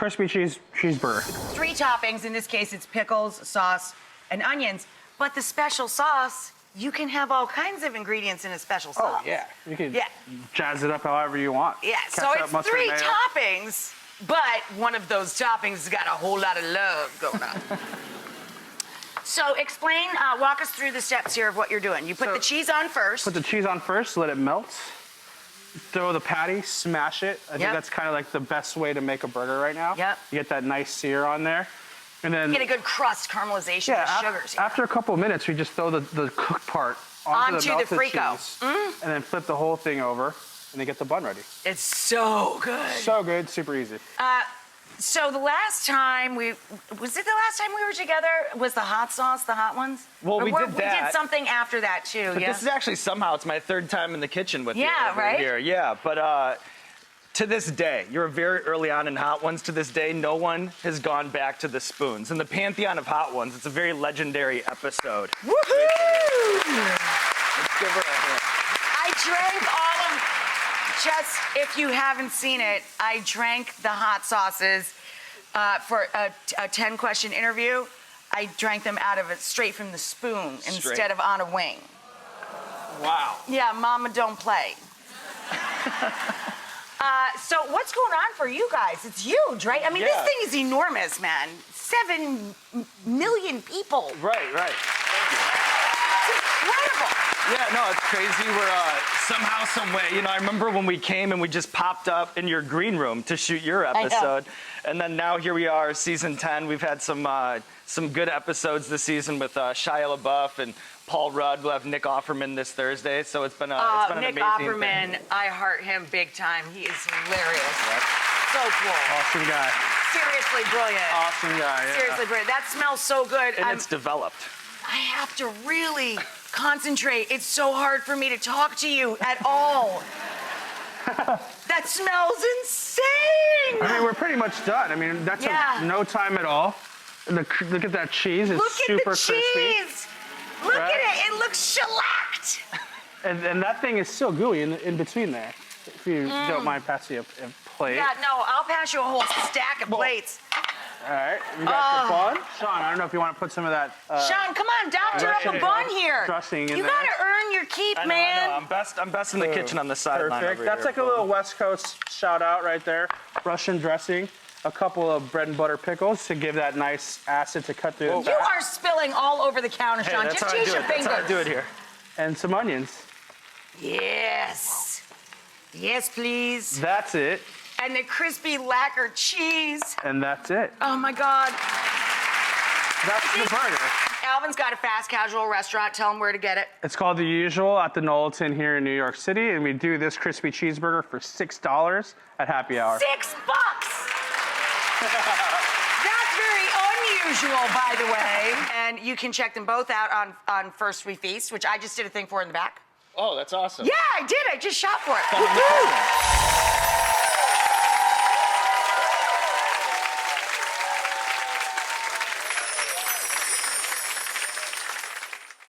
crispy cheeseburger. 3 toppings. In this case, it's pickles, sauce, and onions. But the special sauce, you can have all kinds of ingredients in a special sauce. Oh, yeah. You can jazz it up however you want. Yeah, so it's 3 toppings, but one of those toppings has got a whole lot of love going on. So explain, walk us through the steps here of what you're doing. You put the cheese on first. Put the cheese on first, let it melt. Throw the patty, smash it. I think that's kind of like the best way to make a burger right now. Yep. You get that nice sear on there. And then get a good crust, caramelization with sugars. After a couple of minutes, we just throw the cooked part onto the melted cheese. And then flip the whole thing over, and then get the bun ready. It's so good. So good, super easy. So the last time was it the last time we were together? Was the hot sauce, the hot ones? Well, we did that. We did something after that too, but this is actually somehow, it's my 3rd time in the kitchen with you over here. Yeah, but to this day, you're very early on in Hot Ones. To this day, no one has gone back to the spoons. In the pantheon of Hot Ones, it's a very legendary episode. Woohoo! Let's give her a hand. I drank all of, just if you haven't seen it, I drank the hot sauces for a 10-question interview. I drank them out of it straight from the spoon instead of on a wing. Wow. Yeah, mama don't play. So what's going on for you guys? It's huge, right? I mean, this thing is enormous, man. 7 million people. Right. It's incredible. Yeah, no, it's crazy. We're somehow, some way, I remember when we came and we just popped up in your green room to shoot your episode. And then now here we are, season 10. We've had some good episodes this season with Shia LaBeouf and Paul Rudd. We'll have Nick Offerman this Thursday. So it's been, an amazing Nick Offerman, thing. I heart him big time. He is hilarious. So cool. Awesome guy. Seriously brilliant. Awesome guy, yeah. Seriously brilliant. That smells so good. And it's developed. I have to really concentrate. It's so hard for me to talk to you at all. That smells insane. I mean, we're pretty much done. I mean, that took no time at all. Look at that cheese. It's super crispy. Look at the cheese. Look at it. It looks shellacked. And that thing is still gooey in between there. If you don't mind passing a plate. Yeah, no, I'll pass you a whole stack of plates. All right, we got the bun. Sean, I don't know if you want to put some of that. Sean, come on, doctor up a bun here. Dressing in you there. gotta earn your keep, I man. know. I'm best in the kitchen on the sideline. Perfect. That's like a little West Coast shout out right there. Russian dressing, a couple of bread and butter pickles to give that nice acid to cut through the You fat. are spilling all over the counter, Sean. That's Just how use I do your it. fingers. That's how I do it here. And some onions. Yes. Yes, please. That's it. And the crispy lacquer cheese. And that's it. Oh my God. That's the burger. Alvin's got a fast casual restaurant. Tell him where to get it. It's called The Usual at the Knowlton here in New York City, and we do this crispy cheeseburger for $6 at happy hour. $6. That's very unusual, by the way. And you can check them both out on First We Feast, which I just did a thing for in the back. Oh, that's awesome. Yeah, I did. I just shot for it.